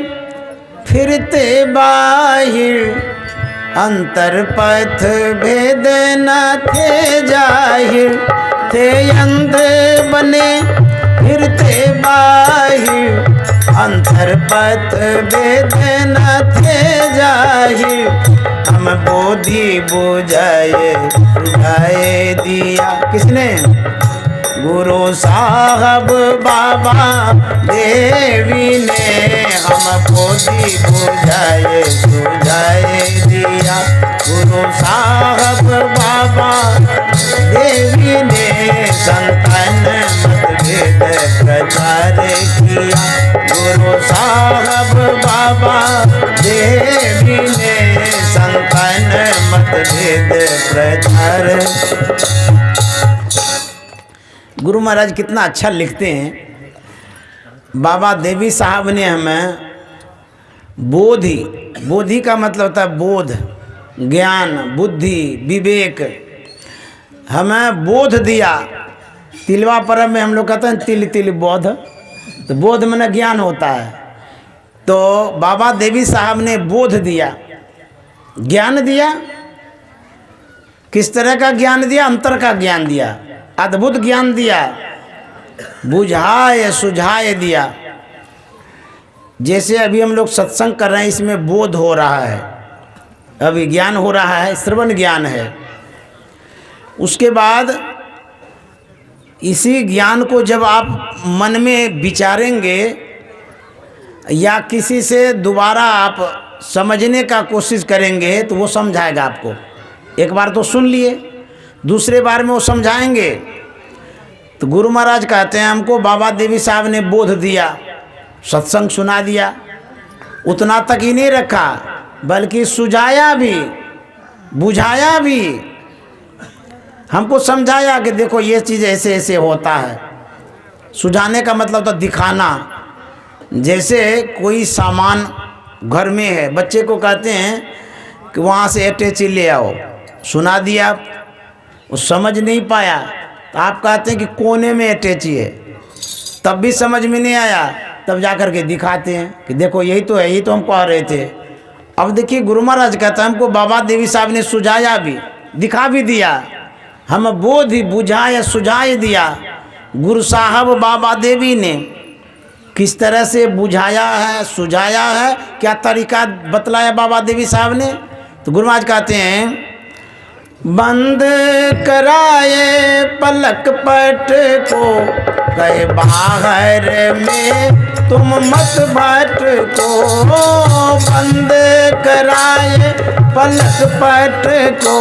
फिरते बाहिर, अंतर पथ भेद न थे जाहिर। थे अंध बने फिरते बाहिर, अंतर पथ भेद न थे जाहिर। हम बोधी बुझाए दिया। किसने? गुरु साहब बाबा देवी ने हम बोधी बुझाए दिया। गुरु साहब बाबा वेद प्रचार। गुरु महाराज कितना अच्छा लिखते हैं। बाबा देवी साहब ने हमें बोधि का मतलब होता है बोध, ज्ञान, बुद्धि, विवेक, हमें बोध दिया। तिलवा पर्व में हम लोग कहते हैं तिल तिल बोध, तो बोध में ज्ञान होता है। तो बाबा देवी साहब ने बोध दिया, ज्ञान दिया। किस तरह का ज्ञान दिया? अंतर का ज्ञान दिया, अद्भुत ज्ञान दिया, बुझाए सुझाए दिया। जैसे अभी हम लोग सत्संग कर रहे हैं, इसमें बोध हो रहा है, अभी ज्ञान हो रहा है, श्रवण ज्ञान है। उसके बाद इसी ज्ञान को जब आप मन में विचारेंगे या किसी से दोबारा आप समझने का कोशिश करेंगे तो वो समझाएगा आपको। एक बार तो सुन लिए, दूसरे बार में वो समझाएंगे। तो गुरु महाराज कहते हैं हमको बाबा देवी साहब ने बोध दिया, सत्संग सुना दिया। उतना तक ही नहीं रखा, बल्कि सुझाया भी, बुझाया भी, हमको समझाया कि देखो ये चीज़ ऐसे ऐसे होता है। सुझाने का मतलब तो दिखाना। जैसे कोई सामान घर में है, बच्चे को कहते हैं कि वहाँ से अटैची ले आओ, सुना दिया, वो समझ नहीं पाया, तो आप कहते हैं कि कोने में अटैची है, तब भी समझ में नहीं आया, तब जा कर के दिखाते हैं कि देखो यही तो है, यही तो हम कह रहे थे। अब देखिए गुरु महाराज कहते हैं हमको बाबा देवी साहब ने सुझाया भी, दिखा भी दिया, हम बोध ही बुझाया सुझाए दिया। गुरु साहब बाबा देवी ने किस तरह से बुझाया है, सुझाया है, क्या तरीका बतलाया बाबा देवी साहब ने। तो गुरु महाराज कहते हैं बंद कराए पलक पट को, कहे बाहर में तुम मत भटको। बंद कराए पलक पट को,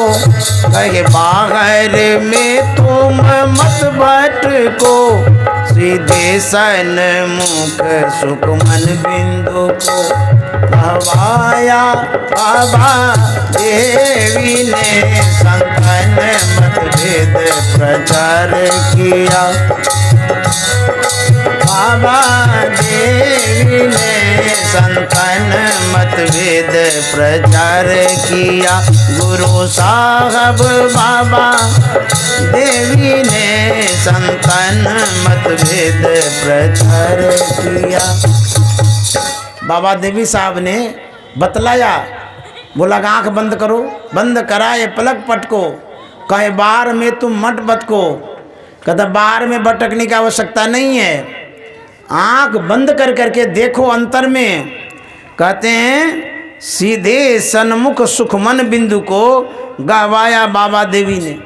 कहे बाहर में तुम मत भटको। सीधे सन्मुख सुखमन बिंदु को कहवाया बाबा देवी ने। संतन मतभेद प्रचार किया, बाबा देवी ने संतन मतभेद प्रचार किया। गुरु साहब बाबा देवी ने संतन मतभेद प्रचार किया। बाबा देवी साहब ने बतलाया, बोला आँख बंद करो, बंद कराए पलक पटको, कहे बाहर में तुम मत भटको। कहता बाहर में भटकने की आवश्यकता नहीं है, आँख बंद कर करके देखो अंतर में। कहते हैं सीधे सन्मुख सुखमन बिंदु को गहवाया बाबा देवी ने।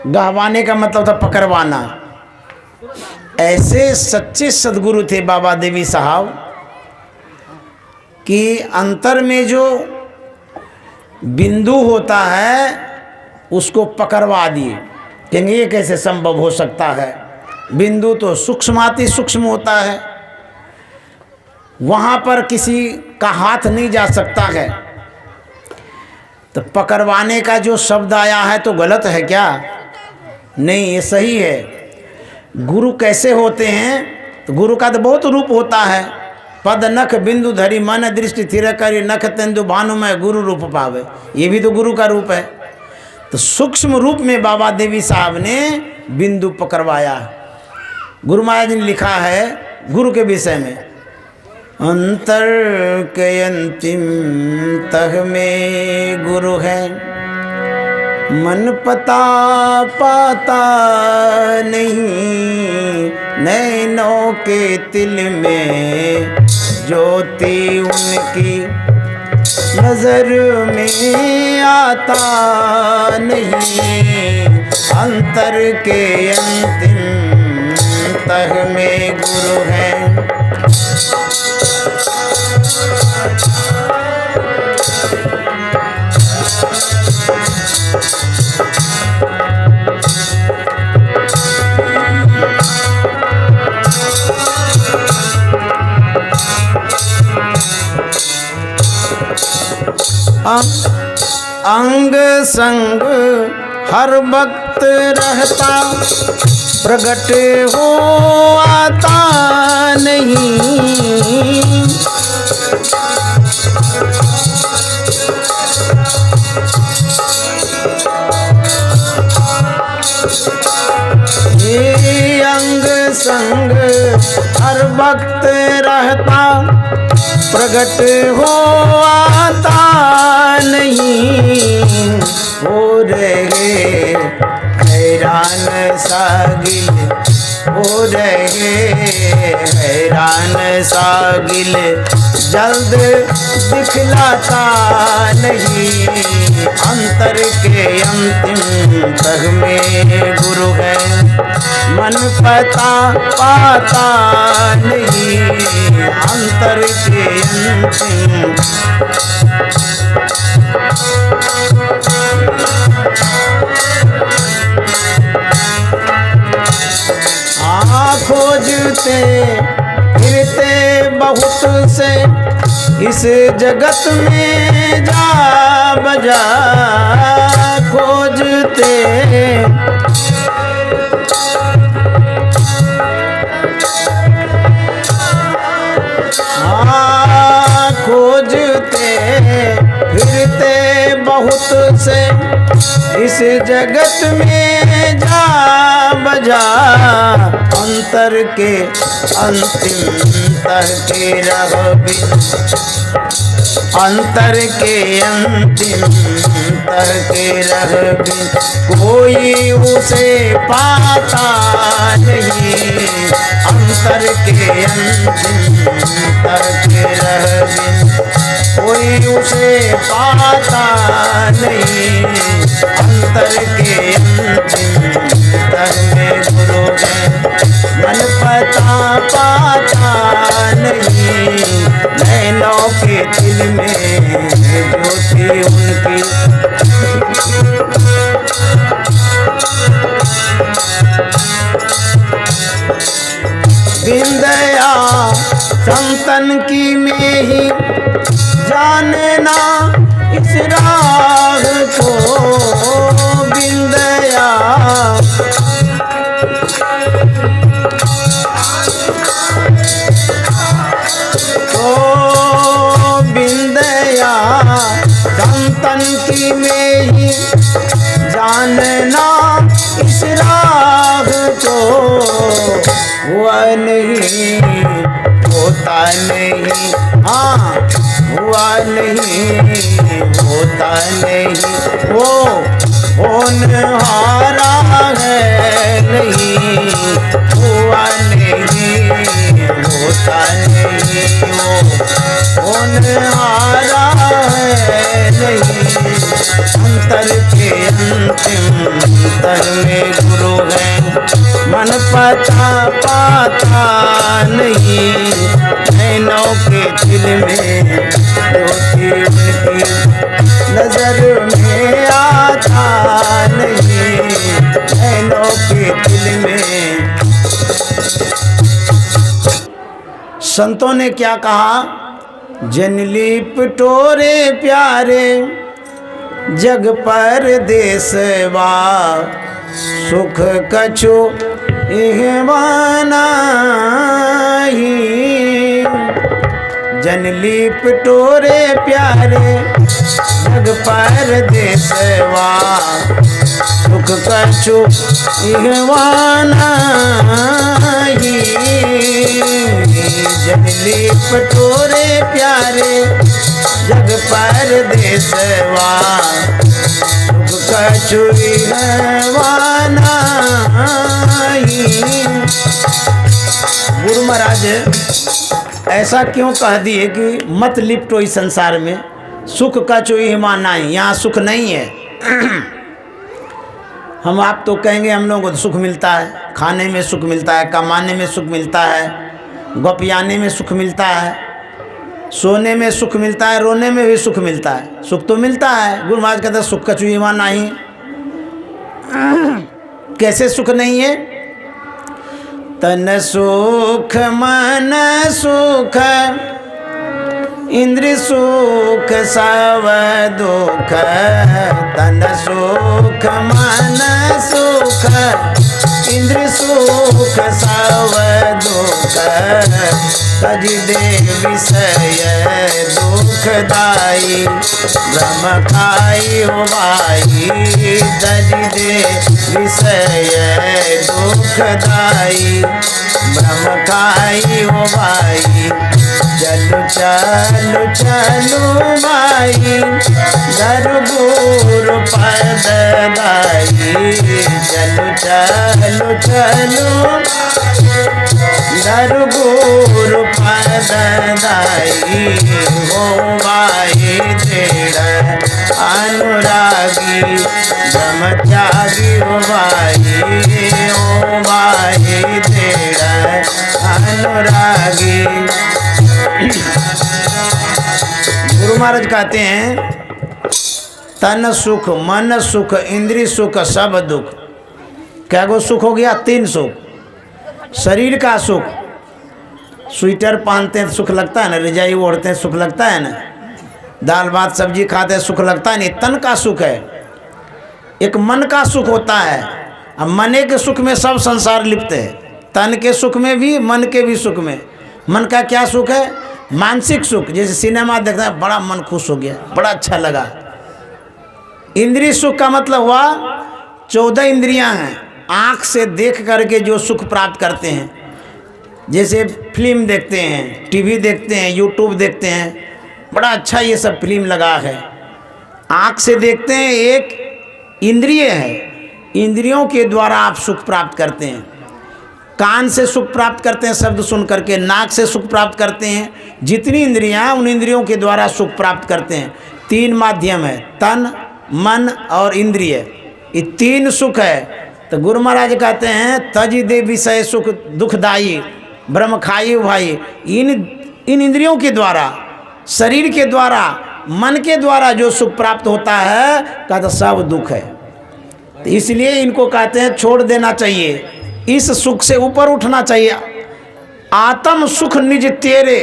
गहवाने का मतलब था पकड़वाना। ऐसे सच्चे सदगुरु थे बाबा देवी साहब कि अंतर में जो बिंदु होता है उसको पकड़वा दिए। कहेंगे ये कैसे संभव हो सकता है, बिंदु तो सूक्ष्माति सूक्ष्म होता है, वहाँ पर किसी का हाथ नहीं जा सकता है। तो पकड़वाने का जो शब्द आया है तो गलत है क्या? नहीं, ये सही है। गुरु कैसे होते हैं? तो गुरु का तो बहुत रूप होता है। पद नख बिंदु धरी मन दृष्टि थिर करी नख तेंदु भानु में गुरु रूप पावे, ये भी तो गुरु का रूप है। तो सूक्ष्म रूप में बाबा देवी साहब ने बिंदु पकड़वाया। गुरु महाराज ने लिखा है गुरु के विषय में, अंतर के अंतिम तह में गुरु है, मन पता पाता नहीं, नैनों के तिल में ज्योति उनकी नजर में आता नहीं। अंतर के अंतिम तह में गुरु है। अंग संग हर वक्त रहता, प्रगट हो आता नहीं। ये अंग संग हर वक्त रहता, प्रगट हो आता नहीं। हो रहे हैरान सागिल, हो रहे हैरान सागिल, जल्द दिखलाता नहीं। अंतर के अंतिम तह में गुरु है, मन पता पाता नहीं। अंतर के अंतिम खोजते फिरते बहुत से इस जगत में जा बजा, खोजते खोजते फिरते बहुत से इस जगत में जा बजा। अंतर के अंतिम तह के रह बिन, अंतर के अंतिम तह के रह बिन, कोई उसे पाता नहीं। अंतर के अंतिम तह के रह बिन, कोई उसे पाता नहीं। अंतर के अंतिम तह में गुरु है, मन पता पाता नहीं। नैनों के दिल में ज्योति उनकी, बिंदया संतन की में ही जानना इस राह को। बिंदया बिंदया संतन की में ही जानना इस राह को। हुआ नहीं होता नहीं, हाँ हुआ नहीं होता नहीं, वो होनहारा है नहीं। हुआ नहीं होता नहीं, वो होनहारा है नहीं। अंतर के अंतिम तह में गुरु है, मन पता पाता नहीं। नैनों के दिल में ज्योति उनकी, नजर में आता नहीं। नैनों के दिल में। संतों ने क्या कहा? जनली पटोरे प्यारे जग पर देसवा, सुख कछु इहवाना ही। जनली पटोरे प्यारे जग पर देसवा, सुख कछु इहवाना ही। जनली पटोरे प्यारे जग पर देसवा, सुख कछु इहवाना ही। गुरु महाराज ऐसा क्यों कह दिए कि मत लिपटो इस संसार में, सुख का चोई माना है, यहाँ सुख नहीं है। हम आप तो कहेंगे हम लोगों को सुख मिलता है, खाने में सुख मिलता है, कमाने में सुख मिलता है, गपियाने में सुख मिलता है, सोने में सुख मिलता है, रोने में भी सुख मिलता है। सुख तो मिलता है। गुरु महाराज कहते हैं सुख का चुई माना नहीं। कैसे सुख नहीं है? तन सुख मन सुख इंद्र सुख सब दुख, तन सुख मन सुख, इंद्र सुख सब दुख, तज दे विषय दुखदाई, ब्रह्म खाई हो भाई, तज दे विषय दुखदाई, ब्रह्म खाई हो भाई। चलु चलु चलु माई, दर गुरु पद दाई, चलु चलु चलु दर गुरु पद दाई, हो भाई तेरा अनुरागी, ब्रह्मचारी हो भाई, हो भाई तेरा अनुरागी। गुरु महाराज कहते हैं तन सुख मन सुख इंद्रिय सुख सब दुख। क्या गो सुख हो गया? 3 सुख। शरीर का सुख, स्वेटर पहनते हैं सुख लगता है ना, रजाई ओढ़ते हैं सुख लगता है ना, दाल भात सब्जी खाते हैं सुख लगता है नहीं, तन का सुख है। एक मन का सुख होता है, अब मने के सुख में सब संसार लिप्त है, तन के सुख में भी मन के भी सुख में। मन का क्या सुख है? मानसिक सुख, जैसे सिनेमा देखता है बड़ा मन खुश हो गया, बड़ा अच्छा लगा। इंद्रिय सुख का मतलब हुआ 14 इंद्रियां हैं, आँख से देख करके जो सुख प्राप्त करते हैं, जैसे फिल्म देखते हैं, टीवी देखते हैं, यूट्यूब देखते हैं, बड़ा अच्छा ये सब फिल्म लगा है, आँख से देखते हैं, एक इंद्रिय है, इंद्रियों के द्वारा आप सुख प्राप्त करते हैं। कान से सुख प्राप्त करते हैं शब्द सुन करके, नाक से सुख प्राप्त करते हैं, जितनी इंद्रियां उन इंद्रियों के द्वारा सुख प्राप्त करते हैं। 3 माध्यम है, तन मन और इंद्रिय, ये 3 सुख है। तो गुरु महाराज कहते हैं तज दे विषय सुख दुखदाई, ब्रह्म खाई भाई। इन इंद्रियों के द्वारा, शरीर के द्वारा, मन के द्वारा जो सुख प्राप्त होता है कहते सब दुख है। तो इसलिए इनको कहते हैं छोड़ देना चाहिए, इस सुख से ऊपर उठना चाहिए। आत्म सुख निज तेरे,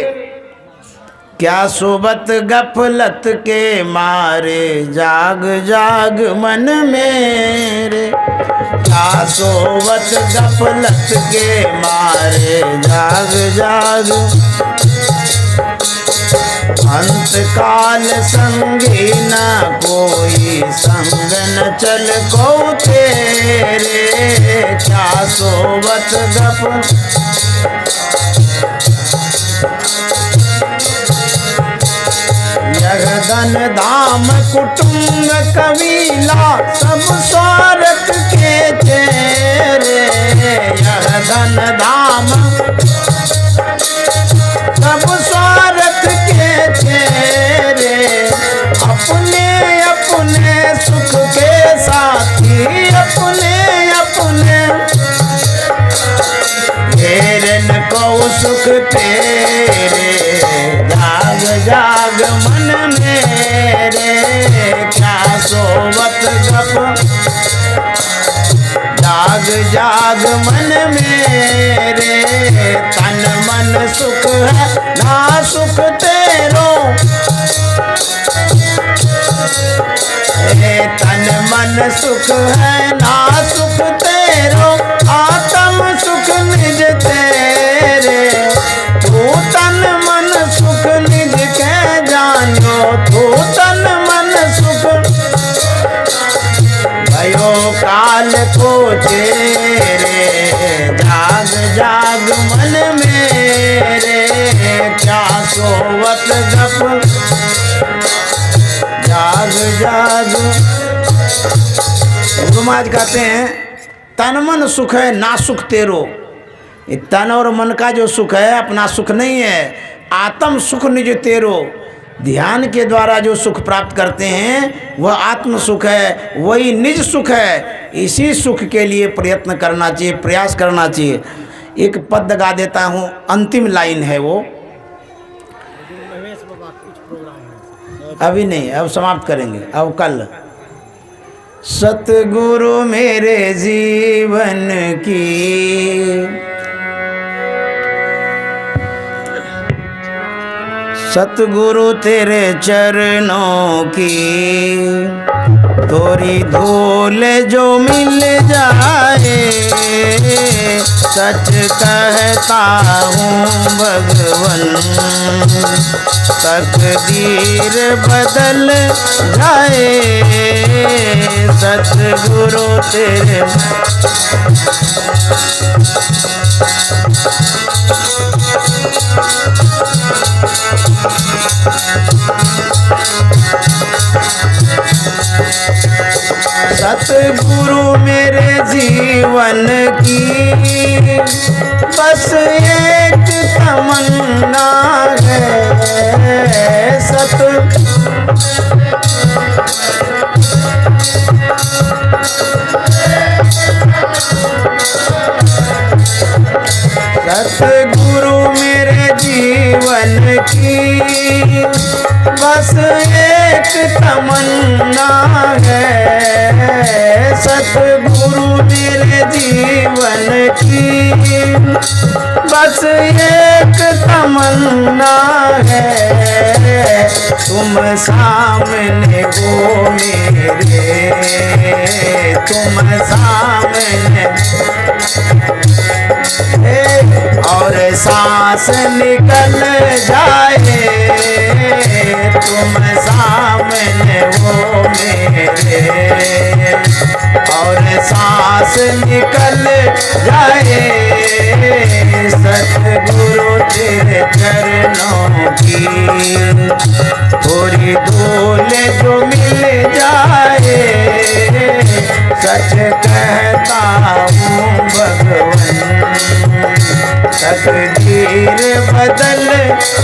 क्या सोबत गफलत के मारे, जाग जाग मन मेरे, क्या सोबत गफलत के मारे, जाग जाग। अंत काल संगी न कोई, संग न चल को तेरे, क्या सोबत गप। जगदन धाम कुटुंब कबीला, सब स्वार्थ के तेरे, जगदन धाम सब स्वार्थ के तेरे, अपने अपने सुख के साथी, अपने अपने घेरन को सुख तेरे, जाग जाग मन मेरे, क्या सोबत गप। जाग जाग मन मेरे, तन मन सुख है ना सुख तेरो, तन मन सुख है ना सुख तेरो, आत्म सुख निज तेरे, तू तन मन सुख निज के जानो, तू तन मन सुख भयो काल को तेरे, जाग जाग मन मेरे, क्या सोवत गप। जाग जाग। गुरु महाराज कहते हैं तन मन सुख है ना सुख तेरो, ये तन और मन का जो सुख है अपना सुख नहीं है, आत्म सुख निज तेरो। ध्यान के द्वारा जो सुख प्राप्त करते हैं वह आत्म सुख है, वही निज सुख है। इसी सुख के लिए प्रयत्न करना चाहिए, प्रयास करना चाहिए। एक पद गा देता हूँ, अंतिम लाइन है वो, अभी नहीं, अब समाप्त करेंगे, अब कल। सतगुरु मेरे जीवन की सतगुरु तेरे चरणों की तोरी धूल जो मिल जाए, सच कहता हूँ भगवन तकदीर बदल जाए। सतगुरु तेरे सतगुरु मेरे जीवन की बस एक तमन्ना है। सतगुरु मेरे जीवन की बस एक तमन्ना है। सतगुरु मेरे जीवन की बस एक तमन्ना है। तुम सामने हो मेरे, तुम सामने और सांस निकल जाए। तुम सामने हो मेरे और सांस निकल जाए। सतगुरु तेरे चरणों की थोड़ी धूल जो मिल जाए, सच कहता हूँ भगवन तकदीर बदल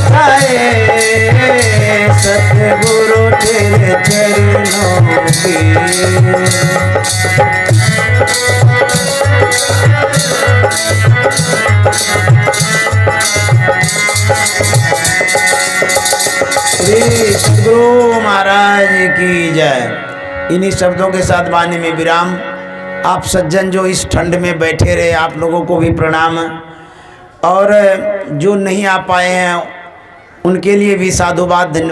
जाए। सतगुरु तेरे चरणों की श्री सतगुरु महाराज की जय। इन्हीं शब्दों के साथ वाणी में विराम। आप सज्जन जो इस ठंड में बैठे रहे, आप लोगों को भी प्रणाम, और जो नहीं आ पाए हैं उनके लिए भी साधुवाद। धन्यवाद।